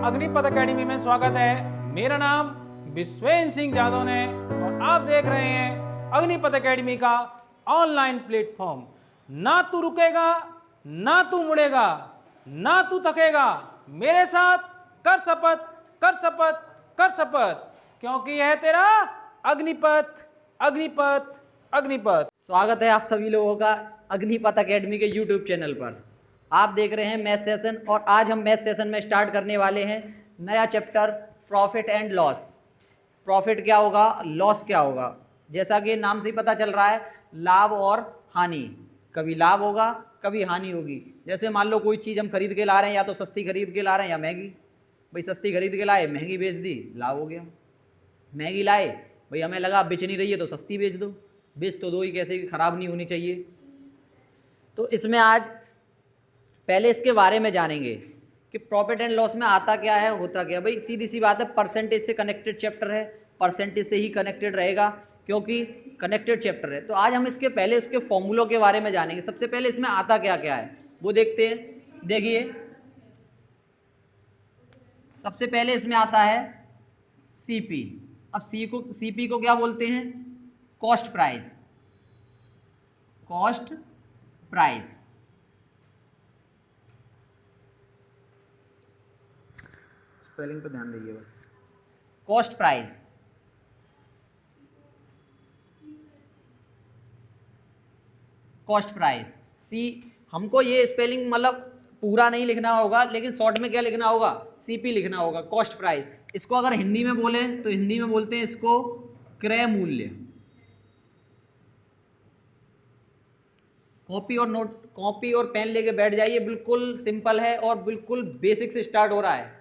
Agnipath academy में स्वागत है। मेरा नाम विश्वेन्द्र सिंह जादव है और आप देख रहे हैं अग्निपथ एकेडमी का ऑनलाइन प्लेटफॉर्म। ना तू रुकेगा, ना तू मुड़ेगा, ना तू थकेगा। मेरे साथ कर शपथ, कर शपथ, कर शपथ, क्योंकि यह तेरा अग्निपथ, अग्निपथ, अग्निपथ। स्वागत है आप सभी लोगों का अग्निपथ एकेडमी के यूट्यूब चैनल पर। आप देख रहे हैं मैथ सेशन और आज हम मैथ सेशन में स्टार्ट करने वाले हैं नया chapter profit and loss. Profit क्या होगा, लॉस क्या होगा। जैसा कि नाम से ही पता चल रहा है, लाभ और हानि। कभी लाभ होगा, कभी हानि होगी। जैसे मान लो कोई चीज़ हम खरीद के ला रहे हैं, या तो सस्ती खरीद के ला रहे हैं या महंगी। भाई सस्ती खरीद के लाए, महंगी बेच दी, लाभ हो गया। महंगी लाए, भाई हमें लगा बेच नहीं रही है तो सस्ती बेच दो। बेच तो दो ही कैसे, कि खराब नहीं होनी चाहिए। तो इसमें आज पहले इसके बारे में जानेंगे कि प्रॉफिट एंड लॉस में आता क्या है, होता क्या। भाई सीधी सी बात है, परसेंटेज से कनेक्टेड चैप्टर है, परसेंटेज से ही कनेक्टेड रहेगा क्योंकि कनेक्टेड चैप्टर है। तो आज हम इसके पहले उसके फॉर्मूलों के बारे में जानेंगे। सबसे पहले इसमें आता क्या क्या है वो देखते हैं। देखिए सबसे पहले इसमें आता है सीपी। अब सीपी को क्या बोलते हैं, cost price. Cost price, spelling पे ध्यान दीजिए बस। Cost price, cost price. See, हमको ये स्पेलिंग मतलब पूरा नहीं लिखना होगा, लेकिन शॉर्ट में क्या लिखना होगा, सीपी लिखना होगा, कॉस्ट प्राइस। इसको अगर हिंदी में बोले तो हिंदी में बोलते हैं इसको क्रय मूल्य। कॉपी और नोट, कॉपी और पेन लेके बैठ जाइए, बिल्कुल सिंपल है और बिल्कुल बेसिक से स्टार्ट हो रहा है।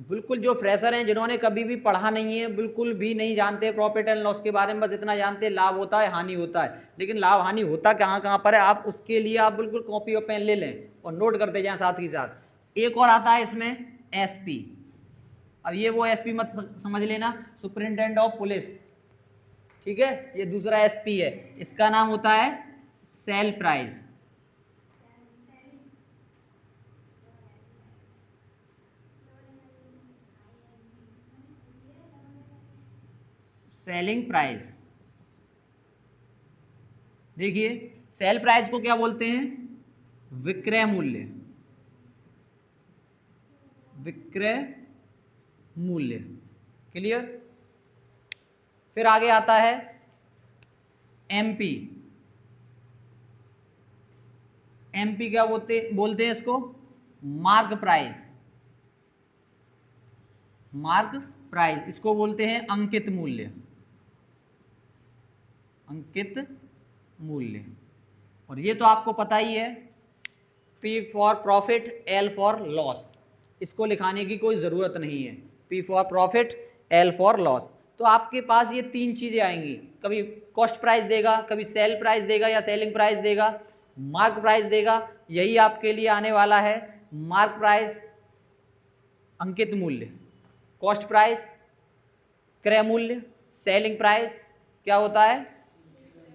बिल्कुल जो फ्रेशर हैं, जिन्होंने कभी भी पढ़ा नहीं है, बिल्कुल भी नहीं जानते प्रॉफिट एंड लॉस के बारे में, बस इतना जानते हैं लाभ होता है, हानि होता है। लेकिन लाभ हानि होता कहाँ कहाँ पर है, आप उसके लिए आप बिल्कुल कॉपी और पेन ले लें और नोट करते जाएं साथ ही साथ। एक और आता है इसमें एसपी। अब ये वो एसपी मत समझ लेना, सुपरिटेंडेंट ऑफ पुलिस, ठीक है। ये दूसरा एसपी है, इसका नाम होता है सेल प्राइस। Selling price. देखिए सेल प्राइस को क्या बोलते हैं, विक्रय मूल्य। विक्रय मूल्य, क्लियर। फिर आगे आता है एमपी। एमपी क्या बोलते हैं इसको, मार्क प्राइस। मार्क प्राइस, इसको बोलते हैं अंकित मूल्य। अंकित मूल्य। और ये तो आपको पता ही है, P for profit, L for loss. इसको लिखाने की कोई जरूरत नहीं है, P for profit, L for loss. तो आपके पास ये तीन चीजें आएंगी, कभी कॉस्ट प्राइस देगा, कभी सेल प्राइस देगा या सेलिंग प्राइस देगा, मार्क प्राइस देगा। यही आपके लिए आने वाला है, मार्क प्राइस, अंकित मूल्य, कॉस्ट प्राइस, क्रय मूल्य, सेलिंग प्राइस क्या होता है,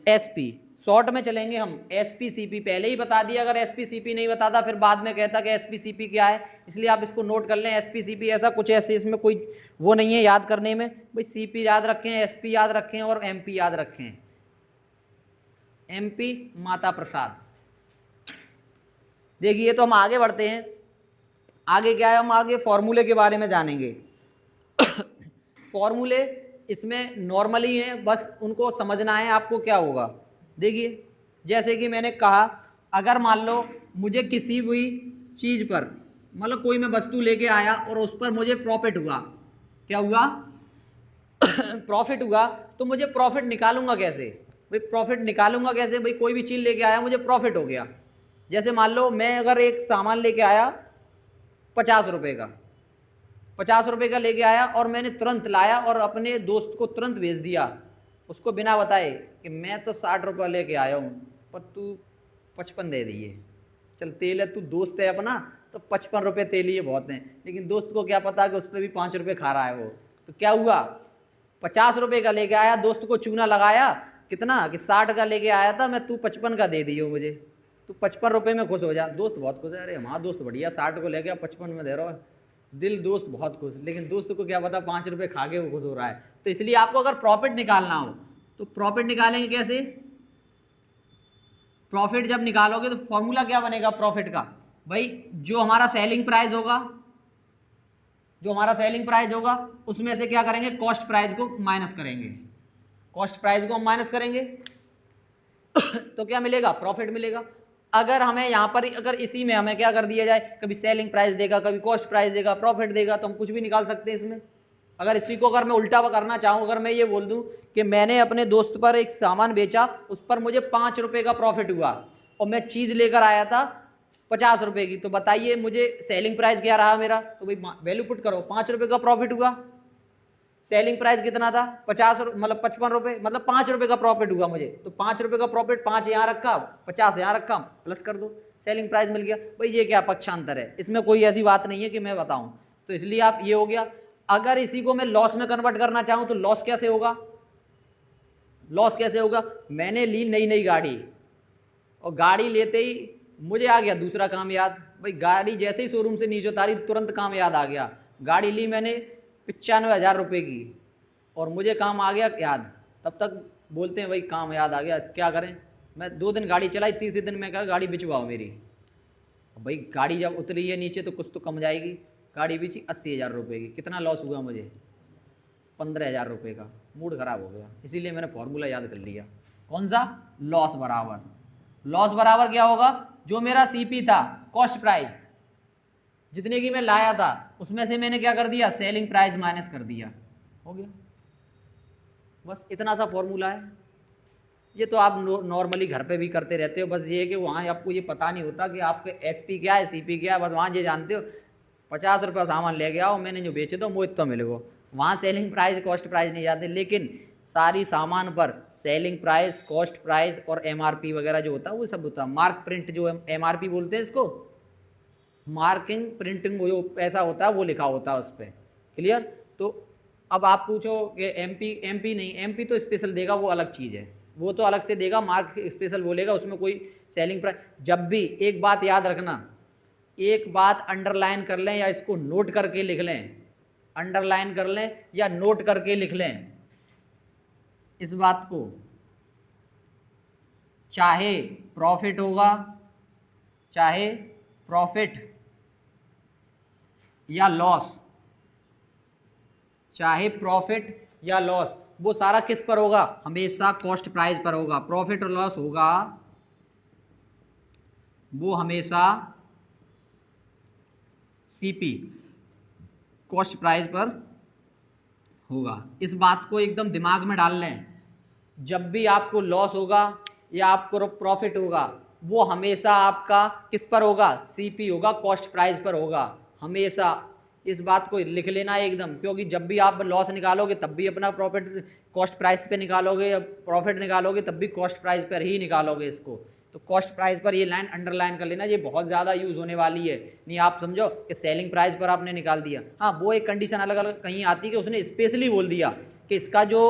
एसपी। शॉर्ट में चलेंगे हम, एसपी सीपी पहले ही बता दिया। अगर एसपी सीपी नहीं बताता फिर बाद में कहता कि एसपी सीपी क्या है, इसलिए आप इसको नोट कर लें। एसपी सीपी ऐसा कुछ, ऐसे इसमें कोई वो नहीं है याद करने में। भाई सीपी याद रखें, एसपी याद रखें और एमपी याद रखें। एमपी माता प्रसाद। देखिए तो हम आगे बढ़ते हैं। आगे क्या है, हम आगे फॉर्मूले के बारे में जानेंगे। फॉर्मूले इसमें नॉर्मली हैं, बस उनको समझना है आपको क्या होगा। देखिए जैसे कि मैंने कहा, अगर मान लो मुझे किसी भी चीज पर, मतलब कोई मैं वस्तु लेके आया और उस पर मुझे प्रॉफिट हुआ, क्या हुआ प्रॉफिट हुआ, तो मुझे प्रॉफिट निकालूंगा कैसे। भाई प्रॉफिट निकालूंगा कैसे, भाई कोई भी चीज लेके आया, मुझे प्रॉफिट हो गया। जैसे मान लो मैं अगर एक सामान लेके आया 50 रुपए का, 50 रुपए का लेके आया और मैंने तुरंत लाया और अपने दोस्त को तुरंत भेज दिया, उसको बिना बताए कि मैं तो 60 रुपये लेके आया हूँ पर तू 55 दे दिए। चल तेल है, तू दोस्त है अपना तो 55 रुपये तेल ही बहुत हैं, लेकिन दोस्त को क्या पता कि उस पर भी 5 रुपये खा रहा है वो। तो क्या हुआ, 50 रुपये का लेके आया, दोस्त को चूना लगाया कितना कि 60 का लेके आया था मैं, तू 55 का दे दियो मुझे, तू 55 रुपये में खुश हो जा। दोस्त बहुत खुश है, अरे हमारा दोस्त बढ़िया 60 को लेके 55 में दे रहा है। दिल दोस्त बहुत खुश, लेकिन दोस्त को क्या पता 5 रुपए खा के वो खुश हो रहा है। तो इसलिए आपको अगर प्रॉफिट निकालना हो तो प्रॉफिट निकालेंगे कैसे? प्रॉफिट जब निकालोगे तो फॉर्मूला क्या बनेगा प्रॉफिट का? भाई जो हमारा सेलिंग प्राइस होगा, जो हमारा सेलिंग प्राइस होगा उसमें से क्या करेंगे? कॉस्ट प्राइस को माइनस करेंगे। कॉस्ट प्राइस को हम माइनस करेंगे तो क्या मिलेगा? प्रॉफिट मिलेगा। अगर हमें यहाँ पर अगर इसी में हमें क्या कर दिया जाए, कभी सेलिंग प्राइस देगा, कभी कॉस्ट प्राइस देगा, प्रॉफिट देगा, तो हम कुछ भी निकाल सकते हैं इसमें। अगर इसी को अगर मैं उल्टा करना चाहूँ, अगर मैं ये बोल दूं कि मैंने अपने दोस्त पर एक सामान बेचा, उस पर मुझे 5 रुपए का प्रॉफिट हुआ और मैं चीज लेकर आया था 50 रुपए की, तो बताइए मुझे सेलिंग प्राइस क्या रहा मेरा? तो भाई वैल्यू पुट करो, 5 रुपए का प्रॉफिट हुआ। सेलिंग प्राइस कितना था? 50 मतलब 55 रुपए, मतलब 5 रुपए का प्रॉफिट हुआ मुझे। तो 5 रुपए का प्रॉफिट, 5 यहाँ रखा, 50 यहाँ रखा, प्लस कर दो, सेलिंग प्राइस मिल गया। भाई ये क्या पक्षांतर है? इसमें कोई ऐसी बात नहीं है कि मैं बताऊं। तो इसलिए आप ये हो गया। अगर इसी को मैं लॉस में कन्वर्ट करना चाहूं तो लॉस कैसे होगा? लॉस कैसे होगा? मैंने ली नई गाड़ी और गाड़ी लेते ही मुझे आ गया दूसरा काम याद। भाई गाड़ी जैसे ही शोरूम से नीचे उतारी तुरंत काम याद आ गया। गाड़ी ली मैंने 95,000 रुपए की और मुझे काम आ गया याद। तब तक बोलते हैं भाई काम याद आ गया, क्या करें? मैं 2 दिन गाड़ी चलाई, तीसरे दिन मैं कहा गाड़ी बिचवाओ मेरी। भाई गाड़ी जब उतरी है नीचे तो कुछ तो कम जाएगी। गाड़ी बेची 80,000 रुपए की, कितना लॉस हुआ मुझे? 15,000 रुपए का। मूड खराब हो गया। इसीलिए मैंने फॉर्मूला याद कर लिया। कौन सा? लॉस बराबर, लॉस बराबर क्या होगा? जो मेरा सीपी था, कॉस्ट प्राइस, जितने की मैं लाया था उसमें से मैंने क्या कर दिया? सेलिंग प्राइस माइनस कर दिया, हो गया। बस इतना सा फॉर्मूला है। ये तो आप नॉर्मली घर पे भी करते रहते हो। बस ये है कि वहाँ आपको ये पता नहीं होता कि आपके एसपी क्या है, सीपी क्या है। बस वहाँ ये जानते हो 50 रुपये सामान ले गया और मैंने जो बेचे तो वो इतना मिलेगा। वहाँ सेलिंग प्राइस कॉस्ट प्राइस नहीं जानते। लेकिन सारी सामान पर सेलिंग प्राइस, कॉस्ट प्राइस और एमआरपी वगैरह जो होता है वो सब होता है। मार्क प्रिंट जो एमआरपी बोलते हैं इसको, मार्किंग प्रिंटिंग, वो जो पैसा होता है वो लिखा होता है उस पर। क्लियर? तो अब आप पूछो कि एमपी नहीं, एमपी तो स्पेशल देगा, वो अलग चीज़ है, वो तो अलग से देगा। मार्क स्पेशल बोलेगा, उसमें कोई सेलिंग प्राइस। जब भी एक बात याद रखना, एक बात अंडरलाइन कर लें या इसको नोट करके लिख लें, अंडरलाइन कर लें या नोट करके लिख लें इस बात को, चाहे प्रॉफिट होगा, चाहे प्रॉफिट या लॉस, चाहे प्रॉफिट या लॉस, वो सारा किस पर होगा? हमेशा कॉस्ट प्राइस पर होगा। प्रॉफिट और लॉस होगा वो हमेशा सीपी, कॉस्ट प्राइस पर होगा। इस बात को एकदम दिमाग में डाल लें। जब भी आपको लॉस होगा या आपको प्रॉफिट होगा, वो हमेशा आपका किस पर होगा? सीपी होगा, कॉस्ट प्राइस पर होगा हमेशा। इस बात को लिख लेना एकदम, क्योंकि जब भी आप लॉस निकालोगे तब भी अपना प्रॉफिट कॉस्ट प्राइस पे निकालोगे, या प्रॉफिट निकालोगे तब भी कॉस्ट प्राइस पर ही निकालोगे इसको। तो कॉस्ट प्राइस पर ये लाइन अंडरलाइन कर लेना, ये बहुत ज़्यादा यूज़ होने वाली है। नहीं आप समझो कि सेलिंग प्राइस पर आपने निकाल दिया, हाँ वो एक कंडीशन अलग अलग कहीं आती है कि उसने स्पेशली बोल दिया कि इसका जो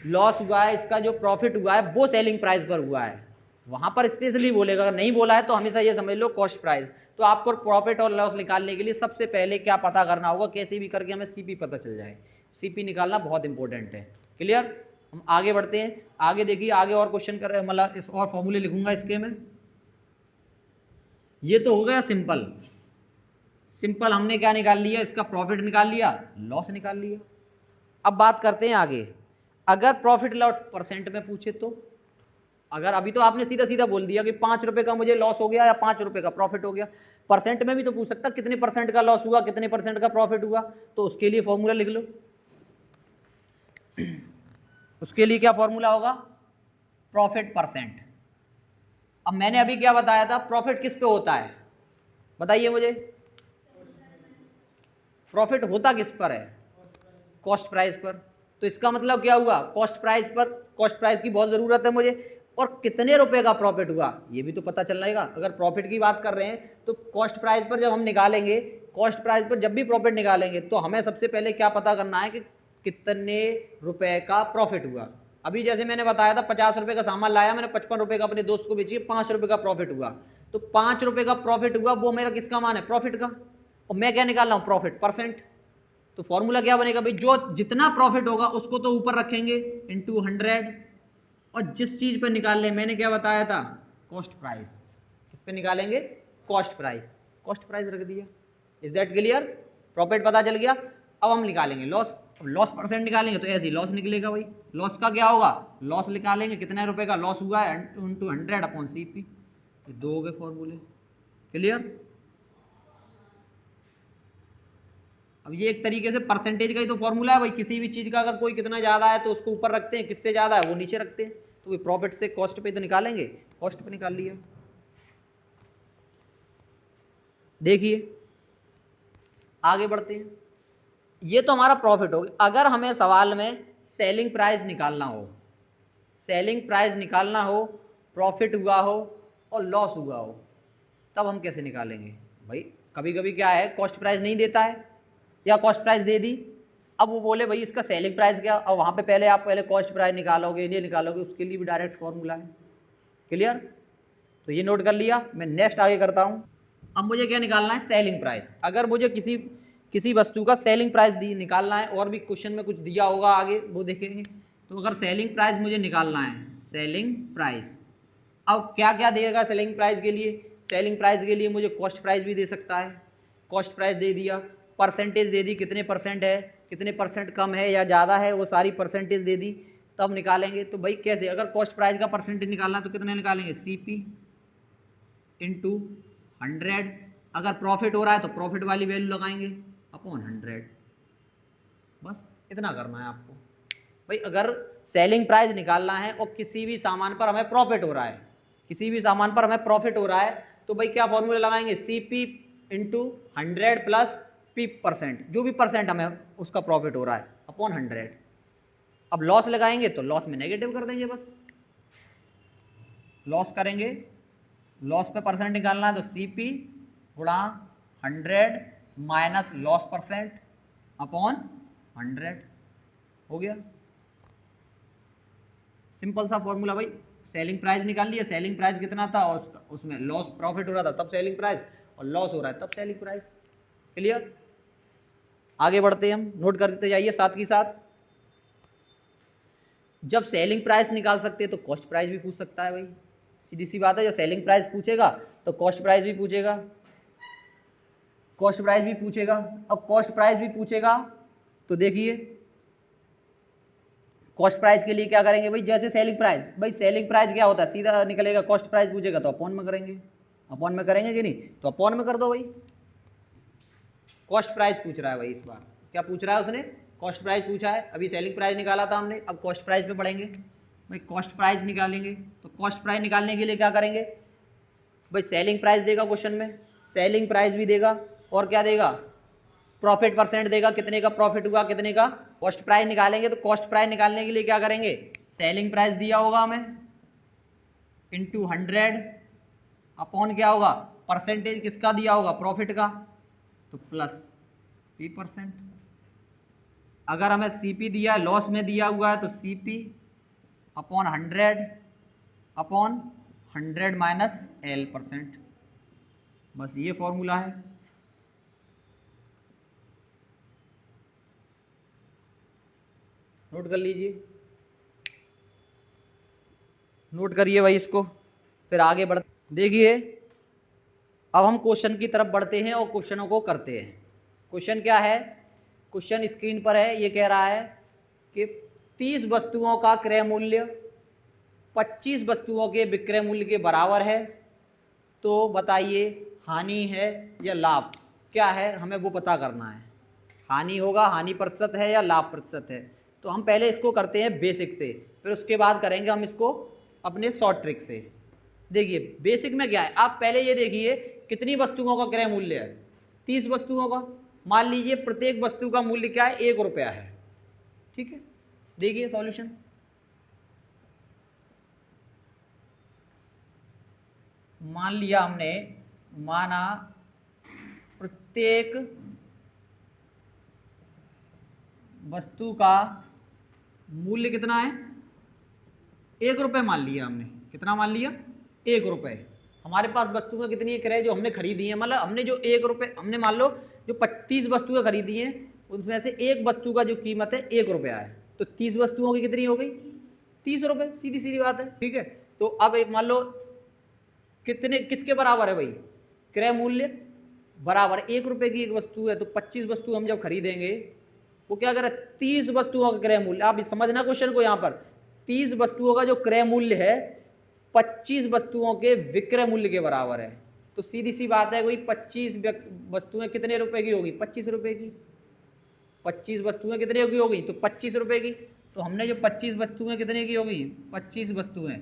लॉस हुआ है, इसका जो प्रॉफिट हुआ है वो सेलिंग प्राइस पर हुआ है, वहाँ पर स्पेशली बोलेगा। अगर नहीं बोला है तो हमेशा ये समझ लो कॉस्ट प्राइस। तो आपको प्रॉफिट और लॉस निकालने के लिए सबसे पहले क्या पता करना होगा? कैसे भी करके हमें सीपी पता चल जाए। सीपी निकालना बहुत इंपॉर्टेंट है। क्लियर? हम आगे बढ़ते हैं। आगे देखिए, आगे और क्वेश्चन कर, मतलब इस और फॉर्मूले लिखूंगा इसके में। ये तो हो गया सिंपल। सिंपल हमने क्या निकाल लिया? इसका प्रॉफिट निकाल लिया, लॉस निकाल लिया। अब बात करते हैं आगे। अगर प्रॉफिट लॉस परसेंट में पूछे तो, अगर अभी तो आपने सीधा सीधा बोल दिया कि 5 रुपए का मुझे लॉस हो गया या 5 रुपए का प्रॉफिट हो गया, परसेंट में भी तो पूछ सकता कितने परसेंट का लॉस हुआ, कितने परसेंट का प्रॉफिट हुआ। तो उसके लिए फॉर्मूला लिख लो। उसके लिए क्या फॉर्मूला होगा? Profit percent. अब मैंने अभी क्या बताया था? प्रॉफिट किस पे होता है? बताइए मुझे। प्रॉफिट होता किस पर है? कॉस्ट प्राइस पर। तो इसका मतलब क्या हुआ? कॉस्ट प्राइस पर, कॉस्ट प्राइस की बहुत जरूरत है मुझे। और कितने रुपए का प्रॉफिट हुआ ये भी तो पता चल जाएगा। अगर प्रॉफिट की बात कर रहे हैं तो कॉस्ट प्राइस पर जब हम निकालेंगे, कॉस्ट प्राइस पर जब भी प्रॉफिट निकालेंगे तो हमें सबसे पहले क्या पता करना है कि कितने रुपए का प्रॉफिट हुआ। अभी जैसे मैंने बताया था 50 रुपए का सामान लाया मैंने, 55 रुपए का अपने दोस्त को बेची, 5 रुपए का प्रॉफिट हुआ। तो 5 रुपए का प्रॉफिट हुआ, वो मेरा किसका मान है? प्रॉफिट का। और और मैं क्या निकाल रहा हूं, प्रॉफिट परसेंट। तो फॉर्मूला क्या बनेगा भाई, जो जितना प्रॉफिट होगा उसको तो ऊपर रखेंगे इंटू 100, और जिस चीज पर निकाल ले, मैंने क्या बताया था, कॉस्ट प्राइस। किस पे निकालेंगे, कॉस्ट प्राइस। कॉस्ट प्राइस रख दिया। Is that clear? प्रॉफिट पता चल गया। अब हम निकालेंगे लॉस। अब लॉस परसेंट निकालेंगे तो ऐसे ही लॉस निकलेगा भाई। लॉस का क्या होगा, लॉस निकालेंगे कितने रुपए का लॉस हुआ है इंटू 100 अपॉन CP। ये दो हो गए फॉर्मूले। क्लियर? अब ये एक तरीके से परसेंटेज का ही तो फॉर्मूला है भाई। किसी भी चीज का अगर कोई कितना ज्यादा है तो उसको ऊपर रखते हैं, किससे ज्यादा है वो नीचे रखते हैं। तो ये प्रॉफिट से कॉस्ट पे तो निकालेंगे, कॉस्ट पे निकाल लिया। देखिए आगे बढ़ते हैं। ये तो हमारा प्रॉफिट हो गया। अगर हमें सवाल में सेलिंग प्राइस निकालना हो, सेलिंग प्राइस निकालना हो, प्रॉफिट हुआ हो और लॉस हुआ हो, तब हम कैसे निकालेंगे भाई? कभी कभी क्या है, कॉस्ट प्राइस नहीं देता है या कॉस्ट प्राइस दे दी, अब वो बोले भाई इसका सेलिंग प्राइस क्या, और वहां पे पहले आप पहले कॉस्ट प्राइस निकालोगे, ये निकालोगे, उसके लिए भी डायरेक्ट फॉर्मूला है। क्लियर? तो ये नोट कर लिया। मैं नेक्स्ट आगे करता हूं। अब मुझे क्या निकालना है, सेलिंग प्राइस। अगर मुझे किसी वस्तु का सेलिंग प्राइस निकालना है, और भी क्वेश्चन में कुछ दिया होगा आगे वो देखेंगे। तो अगर सेलिंग प्राइस मुझे निकालना है, सेलिंग प्राइस, अब क्या क्या देगा सेलिंग प्राइस के लिए? सेलिंग प्राइस के लिए मुझे कॉस्ट प्राइस भी दे सकता है। कॉस्ट प्राइस दे दिया, परसेंटेज दे दी, कितने परसेंट है, कितने परसेंट कम है या ज़्यादा है, वो सारी परसेंटेज दे दी। तब निकालेंगे। तो भाई कैसे, अगर कॉस्ट प्राइस का परसेंटेज निकालना तो कितने निकालेंगे, CP इंटू 100। अगर प्रॉफिट हो रहा है तो प्रॉफिट वाली वैल्यू लगाएंगे अपॉन 100। बस इतना करना है आपको भाई। अगर सेलिंग प्राइस निकालना है और किसी भी सामान पर हमें प्रॉफिट हो रहा है, किसी भी सामान पर हमें प्रॉफिट हो रहा है, तो भाई क्या फॉर्मूला लगाएंगे, CP into 100 plus P percent, जो भी परसेंट हमें उसका प्रॉफिट हो रहा है अपॉन 100। अब लॉस लगाएंगे तो लॉस में नेगेटिव कर देंगे, बस लॉस करेंगे, लॉस पे परसेंट निकालना है तो CP गुणा 100 माइनस लॉस परसेंट अपॉन 100 हो गया। सिंपल सा फॉर्मूला भाई। सेलिंग प्राइस निकाल लिया, सेलिंग प्राइस कितना था और उसमें लॉस, प्रॉफिट हो रहा था तब सेलिंग प्राइस, और लॉस हो रहा है तब सेलिंग प्राइस। क्लियर? आगे बढ़ते हैं हम, नोट करते जाइए साथ ही साथ। जब सेलिंग प्राइस निकाल सकते हैं तो कॉस्ट प्राइस भी पूछ सकता है भाई, सीधी सी बात है। जब सेलिंग प्राइस पूछेगा तो कॉस्ट प्राइस भी पूछेगा, कॉस्ट प्राइस भी पूछेगा। अब कॉस्ट प्राइस भी पूछेगा तो देखिए कॉस्ट प्राइस के लिए क्या करेंगे भाई, जैसे सेलिंग प्राइस, भाई सेलिंग प्राइस क्या होता है, सीधा निकलेगा। कॉस्ट प्राइस पूछेगा तो अपॉन में करेंगे, अपॉन में करेंगे कि नहीं, तो अपॉन में कर दो भाई। कॉस्ट प्राइस पूछ रहा है भाई, इस बार क्या पूछ रहा है उसने, कॉस्ट प्राइस पूछा है। अभी सेलिंग प्राइस निकाला था हमने, अब कॉस्ट प्राइस पे बढ़ेंगे भाई। कॉस्ट प्राइस निकालेंगे तो कॉस्ट प्राइस निकालने के लिए क्या करेंगे भाई, सेलिंग प्राइस देगा क्वेश्चन में, सेलिंग प्राइस भी देगा, और क्या देगा, प्रॉफिट परसेंट देगा, कितने का प्रॉफिट हुआ, कितने का। कॉस्ट प्राइस निकालेंगे तो कॉस्ट प्राइस निकालने के लिए क्या करेंगे, सेलिंग प्राइस दिया होगा हमें इंटू 100 अपॉन क्या होगा, परसेंटेज किसका दिया होगा, प्रॉफिट का, तो प्लस P%। अगर हमें CP दिया, लॉस में दिया हुआ है तो CP upon 100 upon 100 minus L%। बस ये फॉर्मूला है। नोट कर लीजिए, नोट करिए भाई इसको, फिर आगे बढ़। देखिए अब हम क्वेश्चन की तरफ बढ़ते हैं और क्वेश्चनों को करते हैं। क्वेश्चन क्या है, क्वेश्चन स्क्रीन पर है। ये कह रहा है कि 30 वस्तुओं का क्रय मूल्य 25 वस्तुओं के विक्रय मूल्य के बराबर है, तो बताइए हानि है या लाभ क्या है, हमें वो पता करना है। हानि होगा, हानि प्रतिशत है या लाभ प्रतिशत है। तो हम पहले इसको करते हैं बेसिक से, फिर उसके बाद करेंगे हम इसको अपने शॉर्ट ट्रिक से। देखिए बेसिक में क्या है, आप पहले ये देखिए कितनी वस्तुओं का क्रय मूल्य है, 30 वस्तुओं का। मान लीजिए प्रत्येक वस्तु का मूल्य क्या है, 1 रुपया है। ठीक है, देखिए सॉल्यूशन। मान लिया हमने, माना प्रत्येक वस्तु का मूल्य कितना है, 1 रुपये मान लिया हमने। कितना मान लिया, 1 रुपये। हमारे पास वस्तुएं कितनी क्रय जो हमने खरीदी है, मतलब हमने जो 1 रुपये, हमने मान लो जो 25 वस्तुएं खरीदी हैं उसमें से एक वस्तु का जो कीमत है 1 रुपया है, तो 30 वस्तुओं की कितनी हो गई? 30 रुपए, सीधी सीधी बात है। ठीक है, तो अब एक मान लो कितने किसके बराबर है भाई? क्रय मूल्य बराबर 1 रुपए की एक वस्तु है, तो 25 वस्तु हम जब खरीदेंगे वो क्या करे? 30 वस्तुओं का क्रय मूल्य, आप समझना क्वेश्चन को, यहाँ पर 30 वस्तुओं का जो क्रय मूल्य है 25 वस्तुओं के विक्रय मूल्य के बराबर है। तो सीधी सी बात है कोई 25 वस्तुएं कितने रुपए की होगी? 25 रुपए की। 25 वस्तुएं कितने की होगी? तो 25 रुपए की। तो हमने जो 25 वस्तुएं कितने की होगी? 25 वस्तुएं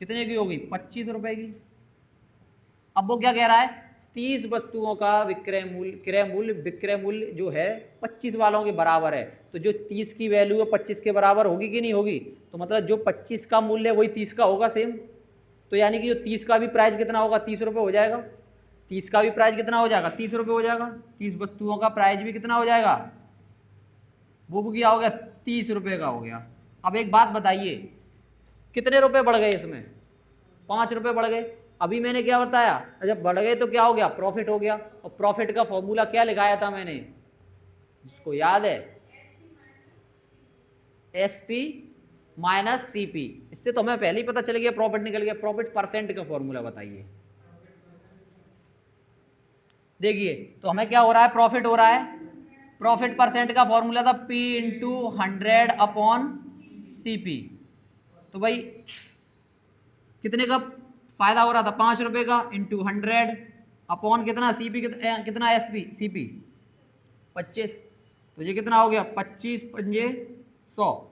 कितने की होगी? 25 रुपए की। अब वो क्या कह रहा है? 30 वस्तुओं का विक्रय मूल्य, क्रय मूल्य, विक्रय मूल्य जो है 25 वालों के बराबर है। तो जो 30 की वैल्यू है 25 के बराबर होगी कि नहीं होगी? तो मतलब जो 25 का मूल्य है वही 30 का होगा सेम। तो यानी कि जो 30 का भी प्राइस कितना होगा? 30 रुपये हो जाएगा। 30 का भी प्राइस कितना हो जाएगा? 30 रुपये हो जाएगा। 30 वस्तुओं का प्राइस भी कितना हो जाएगा? वो भी क्या हो गया? 30 रुपये का हो गया। अब एक बात बताइए, कितने रुपए बढ़ गए इसमें? 5 रुपये बढ़ गए। अभी मैंने क्या बताया? जब बढ़ गए तो क्या हो गया? प्रॉफिट हो गया। और प्रॉफिट का फॉर्मूला क्या लगाया था मैंने? जिसको याद है, एसपी माइनस सीपी। इससे तो हमें पहले ही पता चल गया प्रॉफिट निकल गया। प्रॉफिट परसेंट का फॉर्मूला बताइए। देखिए तो हमें क्या हो रहा है? प्रॉफिट हो रहा है। प्रॉफिट परसेंट का फॉर्मूला था P इंटू 100 अपॉन CP। तो भाई कितने का फायदा हो रहा था? 5 रुपए का इंटू 100 अपॉन कितना? CP कितना SP CP 25। तो ये कितना हो गया? 25 पंजे 100,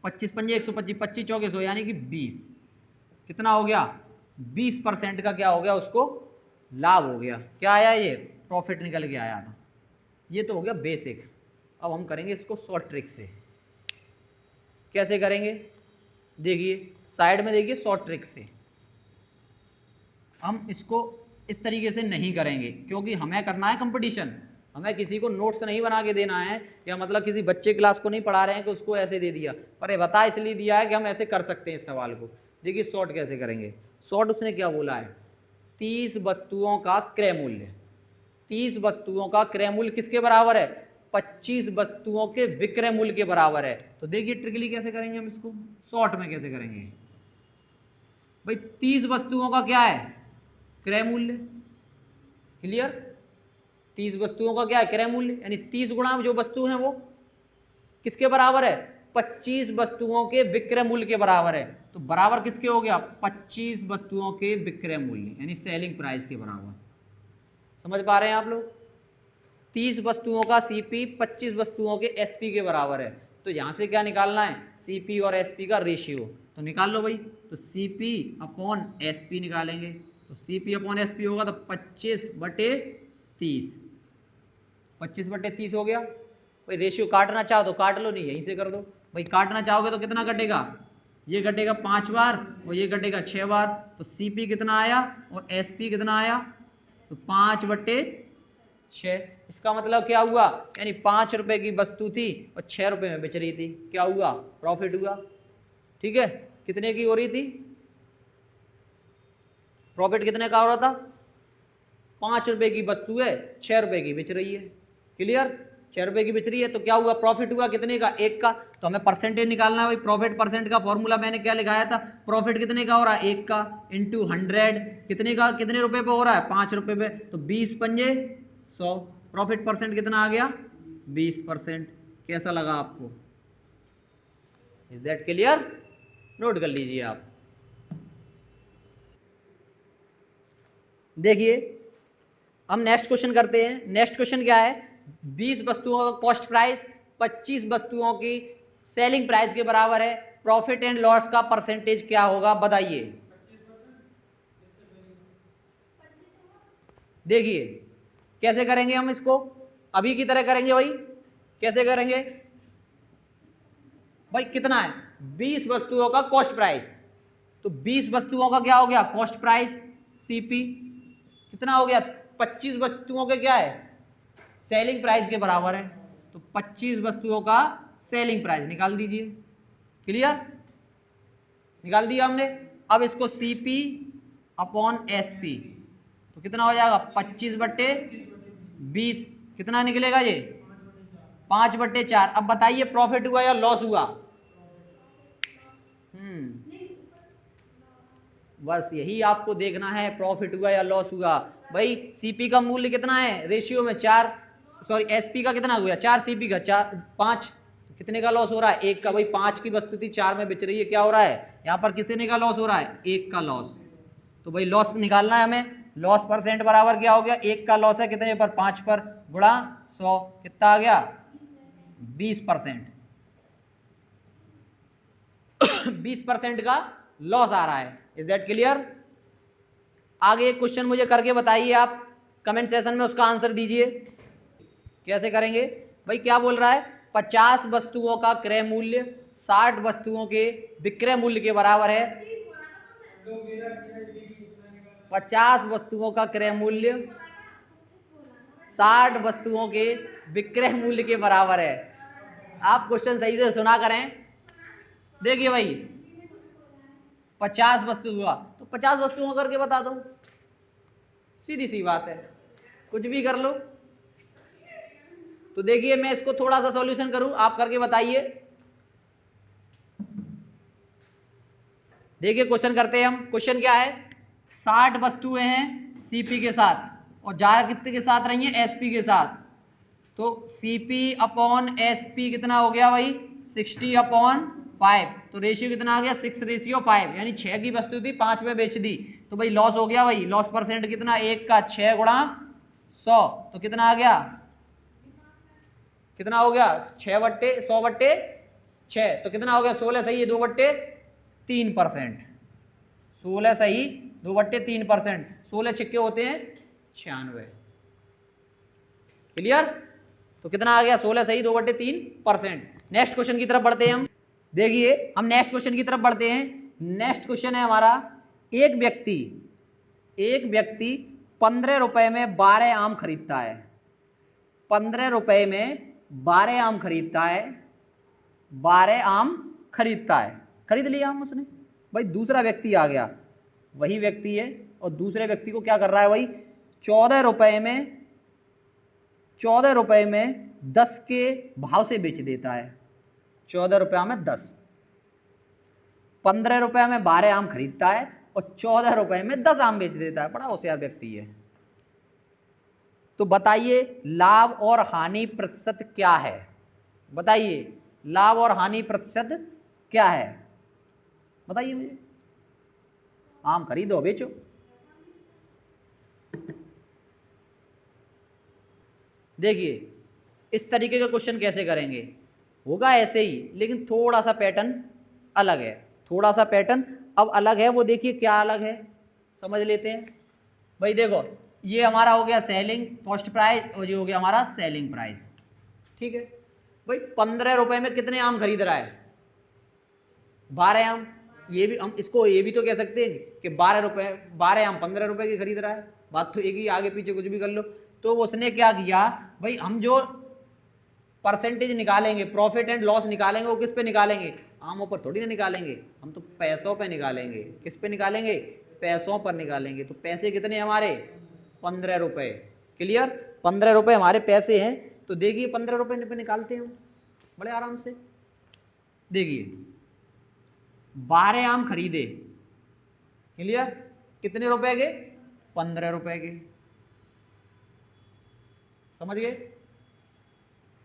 25 पंजे 125, 25 चौके 100 यानी कि 20। कितना हो गया? 20% का क्या हो गया? उसको लाभ हो गया। क्या आया? ये प्रॉफिट निकल के आया था। ये तो हो गया बेसिक। अब हम करेंगे इसको शॉर्ट ट्रिक से। कैसे करेंगे? देखिए साइड में देखिए, शॉर्ट ट्रिक से हम इसको इस तरीके से नहीं करेंगे क्योंकि हमें करना है कंपटीशन। हमें किसी को नोट्स नहीं बना के देना है, या मतलब किसी बच्चे क्लास को नहीं पढ़ा रहे हैं कि उसको ऐसे दे दिया, पर ये बता इसलिए दिया है कि हम ऐसे कर सकते हैं इस सवाल को। देखिए शॉर्ट कैसे करेंगे। शॉर्ट उसने क्या बोला है? 30 वस्तुओं का क्रय मूल्य। 30 वस्तुओं का क्रय मूल्य किसके बराबर है? 25 वस्तुओं के विक्रय मूल्य के बराबर है। तो देखिए ट्रिकली कैसे करेंगे हम इसको, शॉर्ट में कैसे करेंगे भाई। 30 वस्तुओं का क्या है? क्रय मूल्य। क्लियर? 30 वस्तुओं का क्या है? क्रय मूल्य। यानी 30 गुणा जो वस्तु है वो किसके बराबर है? 25 वस्तुओं के विक्रय मूल्य के बराबर है। तो बराबर किसके हो गया? 25 वस्तुओं के विक्रय मूल्य यानी सेलिंग प्राइस के बराबर। समझ पा रहे हैं आप लोग? 30 वस्तुओं का CP 25 वस्तुओं के SP के बराबर है। तो यहां से क्या निकालना है? CP और SP का रेशियो। तो निकाल लो भाई। तो CP अपॉन SP निकालेंगे। तो CP अपॉन SP होगा तो 25/30। 25/30 हो गया। भाई रेशियो काटना चाहो तो काट लो, नहीं यहीं से कर दो। भाई काटना चाहोगे तो कितना कटेगा? ये कटेगा 5 बार और ये कटेगा 6 बार। तो CP कितना आया और SP कितना आया? तो 5/6। इसका मतलब क्या हुआ? यानी 5 रुपए की वस्तु थी और 6 रुपए में बेच रही थी। क्या हुआ? प्रॉफिट हुआ। ठीक है, कितने की हो रही थी? प्रॉफिट कितने का हो रहा था? 5 रुपए की वस्तु है, 6 रुपए की बेच रही है। क्लियर? 6 रुपए की बेच रही है तो क्या हुआ? प्रॉफिट हुआ कितने का? 1 का। तो हमें परसेंटेज निकालना है भाई। प्रॉफिट परसेंट का फॉर्मूला मैंने क्या लगाया था? प्रॉफिट कितने का हो रहा है? 1 का इंटू 100 कितने का? कितने रुपए पे हो रहा है? 5 रुपए पे। तो 20 पंजे 100। प्रॉफिट परसेंट कितना आ गया? 20%। कैसा लगा आपको? Is that clear? नोट कर लीजिए आप। देखिए हम नेक्स्ट क्वेश्चन करते हैं। नेक्स्ट क्वेश्चन क्या है? 20 वस्तुओं का कॉस्ट प्राइस 25 वस्तुओं की सेलिंग प्राइस के बराबर है। प्रॉफिट एंड लॉस का परसेंटेज क्या होगा बताइए। देखिए कैसे करेंगे हम इसको, अभी की तरह करेंगे भाई। कैसे करेंगे भाई? कितना है? 20 वस्तुओं का कॉस्ट प्राइस। तो 20 वस्तुओं का क्या हो गया? कॉस्ट प्राइस CP कितना हो गया? 25 वस्तुओं के क्या है? सेलिंग प्राइस के बराबर है। तो 25 वस्तुओं का सेलिंग प्राइस निकाल दीजिए। क्लियर? निकाल दिया हमने। अब इसको CP अपॉन SP। तो कितना हो जाएगा 25/20, कितना निकलेगा ये 5/4। अब बताइए प्रॉफिट हुआ या लॉस हुआ? बस यही आपको देखना है, प्रॉफिट हुआ या लॉस हुआ। भाई सीपी का मूल्य कितना है रेशियो में 4, सॉरी एसपी का कितना हुआ 4, सीपी का 4 5, कितने का लॉस हो रहा है 1 का। भाई 5 की वस्तु थी 4 में बिच रही है, क्या हो रहा है यहाँ पर कितने का लॉस हो रहा है 1 का लॉस। तो भाई लॉस निकालना है हमें, लॉस परसेंट बराबर क्या हो गया 1 का लॉस है कितने पर 5 पर गुणा 100, कितना आ गया 20%। 20% का लॉस आ रहा है। Is that clear? आगे एक क्वेश्चन मुझे करके बताइए आप, कमेंट सेशन में उसका आंसर दीजिए। कैसे करेंगे भाई? क्या बोल रहा है 50 वस्तुओं का क्रय मूल्य 60 वस्तुओं के विक्रय मूल्य के बराबर है। 50 वस्तुओं का क्रय मूल्य 60 वस्तुओं के विक्रय मूल्य के बराबर है। आप क्वेश्चन सही से सुना करें। देखिए भाई 50 वस्तु हुआ तो 50 वस्तुओं करके बता दो, सीधी सी बात है, कुछ भी कर लो। तो देखिए मैं इसको थोड़ा सा सॉल्यूशन करूं, आप करके बताइए। देखिए क्वेश्चन करते हैं हम। क्वेश्चन क्या है 60 वस्तुएं हैं सीपी के साथ और जा कितने के साथ रही हैं एसपी के साथ। तो सीपी अपॉन एसपी कितना हो गया भाई 60/5, तो रेशियो कितना आ गया 6:5, यानी 6 की वस्तु थी 5 में बेच दी। तो भाई लॉस हो गया भाई, लॉस परसेंट कितना 1 का 6 गुणा 100, तो कितना आ गया, कितना हो गया 6/100/6, तो कितना हो गया 16 सही है 2/3%। 16 सही 2/3%, 16 छिक्के होते हैं 96। क्लियर? तो कितना आ गया 16 सही 2/3%। नेक्स्ट क्वेश्चन की तरफ बढ़ते हैं हम। देखिए हम नेक्स्ट क्वेश्चन की तरफ बढ़ते हैं। नेक्स्ट क्वेश्चन है हमारा, एक व्यक्ति 15 रुपए में 12 आम खरीदता है। 15 रुपए में 12 आम खरीदता है, 12 आम खरीदता है, खरीद लिया आम उसने। भाई दूसरा व्यक्ति आ गया, वही व्यक्ति है और दूसरे व्यक्ति को क्या कर रहा है भाई 14 रुपए में 10 के भाव से बेच देता है। 14 रुपया में 10, 15 रुपए में 12 आम खरीदता है और 14 रुपए में 10 आम बेच देता है। बड़ा होशियार व्यक्ति है। तो बताइए लाभ और हानि प्रतिशत क्या है? बताइए लाभ और हानि प्रतिशत क्या है? बताइए मुझे। आम खरीदो बेचो। देखिए इस तरीके का क्वेश्चन कैसे करेंगे, होगा ऐसे ही लेकिन थोड़ा सा पैटर्न अलग है। थोड़ा सा पैटर्न अब अलग है, वो देखिए क्या अलग है समझ लेते हैं। भाई देखो ये हमारा हो गया सेलिंग कॉस्ट प्राइस और ये हो गया हमारा सेलिंग प्राइस। ठीक है भाई 15 रुपए में कितने आम खरीद रहा है 12 आम। ये भी हम इसको ये भी तो कह सकते हैं कि 12 आम 15 रुपए के खरीद रहा है। बात तो एक ही, आगे पीछे कुछ भी कर लो। तो उसने क्या किया भाई, हम जो परसेंटेज निकालेंगे प्रॉफिट एंड लॉस निकालेंगे वो किस पे निकालेंगे, आमों पर थोड़ी ना निकालेंगे, हम तो पैसों पे निकालेंगे। किस पे निकालेंगे, पैसों पर निकालेंगे। तो पैसे कितने हमारे 15 रुपए। क्लियर? 15 रुपए हमारे पैसे हैं। तो देखिए 15 रुपए पे निकालते हैं बड़े आराम से। देखिए 12 आम खरीदे, क्लियर? कितने रुपए के 15 रुपए के, समझ गए?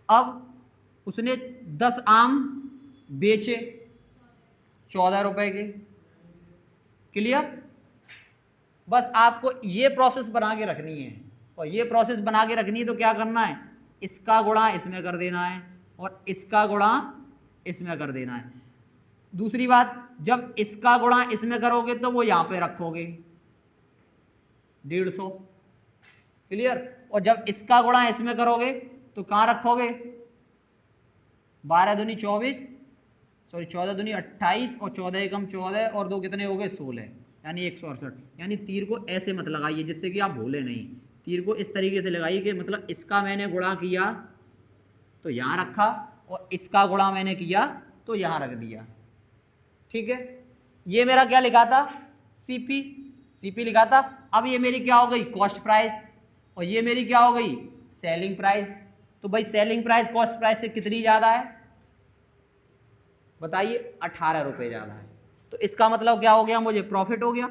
अब उसने 10 आम बेचे 14 रुपए के। क्लियर? बस आपको ये प्रोसेस बना के रखनी है, और ये प्रोसेस बना के रखनी है तो क्या करना है, इसका गुणा इसमें कर देना है और इसका गुणा इसमें कर देना है। दूसरी बात, जब इसका गुणा इसमें करोगे तो वो यहां पे रखोगे 150। क्लियर? और जब इसका गुणा इसमें करोगे तो कहां रखोगे, 12 दूनी 24, सॉरी 14 दूनी 28 और 14 एकम 14 और 2 कितने हो गए 16, यानी 168। यानी तीर को ऐसे मत लगाइए जिससे कि आप भूले नहीं। तीर को इस तरीके से लगाइए कि मतलब इसका मैंने गुणा किया तो यहां रखा और इसका गुणा मैंने किया तो यहां रख दिया। ठीक है? ये मेरा क्या लिखा था, सीपी लिखा था। अब ये मेरी क्या हो गई कॉस्ट प्राइस और ये मेरी क्या हो गई सेलिंग प्राइस। तो भाई सेलिंग प्राइस कॉस्ट प्राइस से कितनी ज्यादा है बताइए 18 रुपए ज्यादा है। तो इसका मतलब क्या हो गया मुझे प्रॉफिट हो गया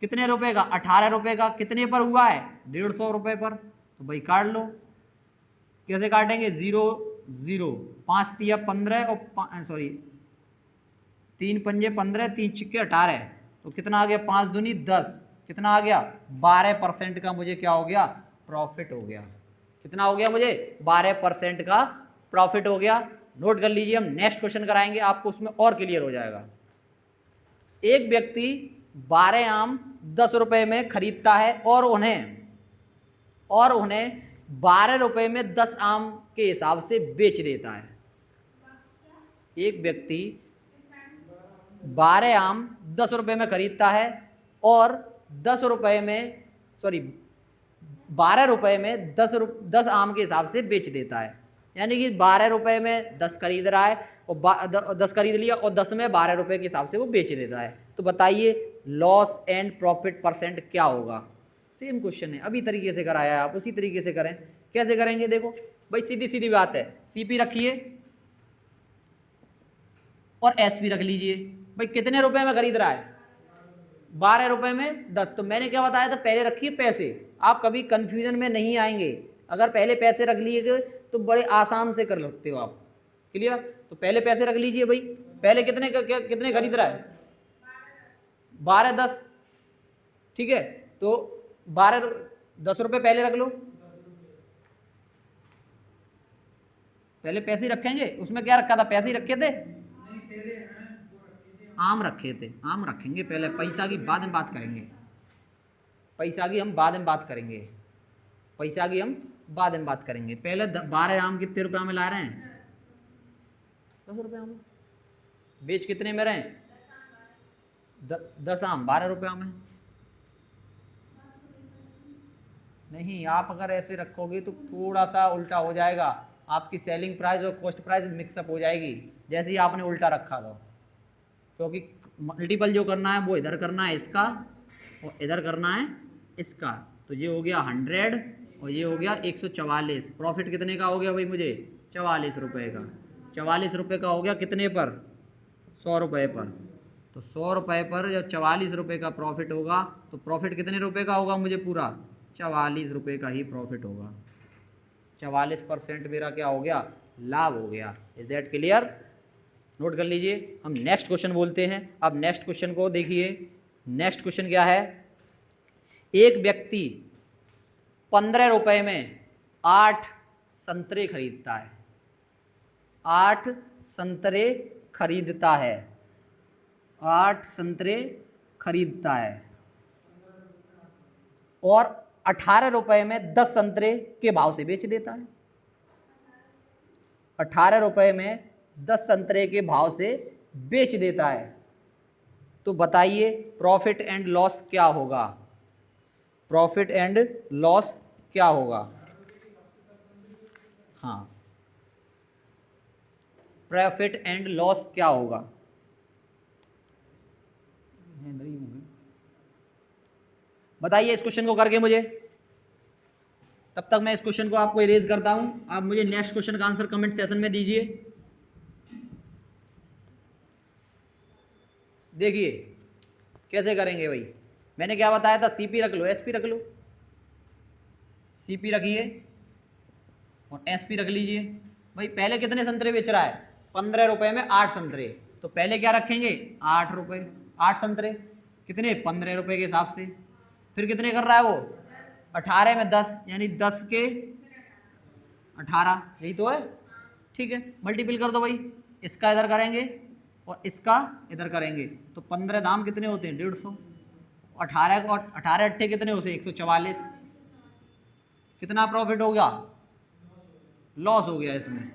कितने रुपए का 18 रुपए का। कितने पर हुआ है 150 रुपए पर। तो भाई काट लो कैसे काटेंगे 0 0 5 तिया 15 और सॉरी 3 पंजे 15 3 छिक्के 18 तो कितना आ गया 5 दूनी 10 कितना आ गया 12% का मुझे क्या हो गया प्रॉफिट हो गया। कितना हो गया मुझे 12% का प्रॉफिट हो गया। नोट कर लीजिए हम नेक्स्ट क्वेश्चन कराएंगे आपको उसमें और क्लियर हो जाएगा। एक व्यक्ति 12 आम 10 रुपए में खरीदता है और उन्हें 12 रुपए में 10 आम के हिसाब से बेच देता है। एक व्यक्ति 12 आम 10 रुपए में खरीदता है और 10 रुपए में 12 रुपए में 10 आम के हिसाब से बेच देता है। यानी कि 12 रुपए में 10 खरीद रहा है और 10 खरीद लिया और 10 में 12 रुपए के हिसाब से वो बेच देता है। तो बताइए लॉस एंड प्रॉफिट परसेंट क्या होगा। सेम क्वेश्चन है अभी तरीके से कराया है आप उसी तरीके से करें। कैसे करेंगे देखो भाई सीधी सीधी बात है सीपी रखिए और एसपी रख लीजिए। भाई कितने रुपए में खरीद रहा है 12 रुपए में 10। तो मैंने क्या बताया था पहले रखिए पैसे। आप कभी कंफ्यूजन में नहीं आएंगे अगर पहले पैसे रख लिए तो बड़े आसान से कर सकते हो आप। क्लियर। तो पहले पैसे रख लीजिए भाई पहले कितने खरीद रहा है 12 10 ठीक है। तो 10 रुपए पहले रख लो पहले पैसे रखेंगे। उसमें क्या रखा था पैसे ही रखे थे आम रखे थे आम रखेंगे पहले पैसा की बाद में बात करेंगे। पैसा की हम बाद में बात करेंगे पहले 12 आम कितने रुपए में ला रहे हैं 10 रुपए में। बेच कितने में रहे 10 आम 12 रुपए में। नहीं आप अगर ऐसे रखोगे तो थोड़ा सा उल्टा हो जाएगा आपकी सेलिंग प्राइस और कॉस्ट प्राइस मिक्सअप हो जाएगी जैसे ही आपने उल्टा रखा था। क्योंकि मल्टीपल जो करना है वो इधर करना है इसका और इधर करना है इसका। तो ये हो गया 100 और ये हो गया 144। प्रॉफिट कितने का हो गया भाई मुझे 44 रुपए का। 44 रुपए का हो गया कितने पर 100 रुपए पर। तो 100 रुपए पर जब 44 रुपए का प्रॉफिट होगा तो प्रॉफिट कितने रुपए का होगा मुझे पूरा 44 रुपए का ही प्रॉफिट होगा। 44% मेरा क्या हो गया लाभ हो गया। Is that clear. नोट कर लीजिए हम नेक्स्ट क्वेश्चन बोलते हैं। अब नेक्स्ट क्वेश्चन को देखिए। नेक्स्ट क्वेश्चन क्या है एक व्यक्ति 15 रुपए में 8 संतरे खरीदता है 8 संतरे खरीदता है 8 संतरे खरीदता है और 18 रुपए में 10 संतरे के भाव से बेच देता है। 18 रुपए में 10 संतरे के भाव से बेच देता है। तो बताइए प्रॉफिट एंड लॉस क्या होगा। प्रॉफिट एंड लॉस क्या होगा। हाँ प्रॉफिट एंड लॉस क्या होगा। बताइए इस क्वेश्चन को करके मुझे। तब तक मैं इस क्वेश्चन को आपको इरेज करता हूं। आप मुझे नेक्स्ट क्वेश्चन का आंसर कमेंट सेशन में दीजिए। देखिए कैसे करेंगे भाई। मैंने क्या बताया था सीपी रख लो एसपी रख लो। सीपी रखिए और एसपी रख लीजिए। भाई पहले कितने संतरे बेच रहा है 15 रुपए में 8 संतरे। तो पहले क्या रखेंगे 8 रुपए 8 संतरे कितने 15 रुपए के हिसाब से। फिर कितने कर रहा है वो 18 में 10 यानी 10 के 18 यही तो है। ठीक है मल्टीपल कर दो भाई। इसका इधर करेंगे और इसका इधर करेंगे तो 15 दाम कितने होते हैं 150। 18 और 18 अट्ठे कितने होते हैं 144। कितना प्रॉफिट हो गया लॉस हो गया इसमें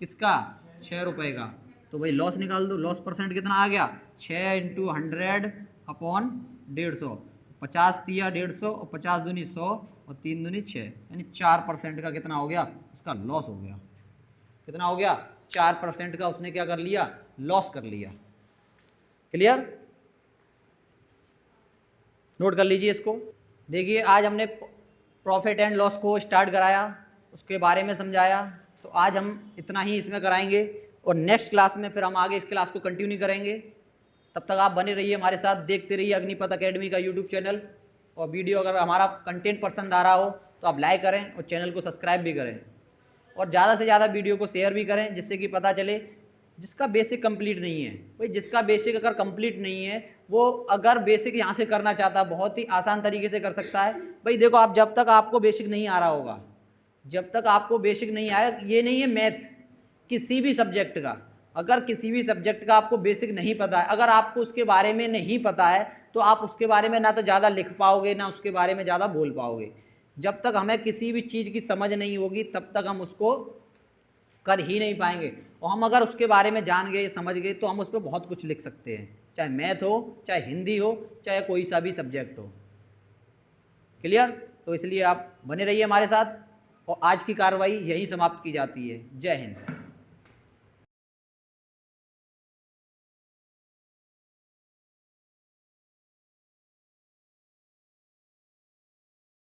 किसका 6 रुपए का। तो भाई लॉस निकाल दो। लॉस परसेंट कितना आ गया 6 × 100 अपॉन 150। 50 तिया 150 और 50 दूनी 100 और 3 दूनी 6 यानी 4% का कितना हो गया उसका लॉस हो गया। कितना हो गया 4% का उसने क्या कर लिया लॉस कर लिया। क्लियर। नोट कर लीजिए इसको। देखिए आज हमने प्रॉफिट एंड लॉस को स्टार्ट कराया, उसके बारे में समझाया, तो आज हम इतना ही इसमें कराएंगे और नेक्स्ट क्लास में फिर हम आगे इस क्लास को कंटिन्यू करेंगे। तब तक आप बने रहिए हमारे साथ, देखते रहिए अग्निपथ एकेडमी का यूट्यूब चैनल। और वीडियो अगर हमारा कंटेंट पसंद आ रहा हो तो आप लाइक करें और चैनल को सब्सक्राइब भी करें और ज़्यादा से ज़्यादा वीडियो को शेयर भी करें, जिससे कि पता चले जिसका बेसिक कंप्लीट नहीं है। भाई जिसका बेसिक अगर कंप्लीट नहीं है वो अगर बेसिक यहाँ से करना चाहता है बहुत ही आसान तरीके से कर सकता है। भाई देखो, आप जब तक आपको बेसिक नहीं आ रहा होगा, जब तक आपको बेसिक नहीं आया, ये नहीं है मैथ, किसी भी सब्जेक्ट का, अगर किसी भी सब्जेक्ट का आपको बेसिक नहीं पता है, अगर आपको उसके बारे में नहीं पता है तो आप उसके बारे में ना तो ज़्यादा लिख पाओगे ना उसके बारे में ज़्यादा बोल पाओगे। जब तक हमें किसी भी चीज़ की समझ नहीं होगी तब तक हम उसको कर ही नहीं पाएंगे। और हम अगर उसके बारे में जान गए, समझ गए, तो हम उस पर बहुत कुछ लिख सकते हैं, चाहे मैथ हो, चाहे हिंदी हो, चाहे कोई सा भी सब्जेक्ट हो। क्लियर? तो इसलिए आप बने रहिए हमारे साथ और आज की कार्रवाई यहीं समाप्त की जाती है। जय हिंद।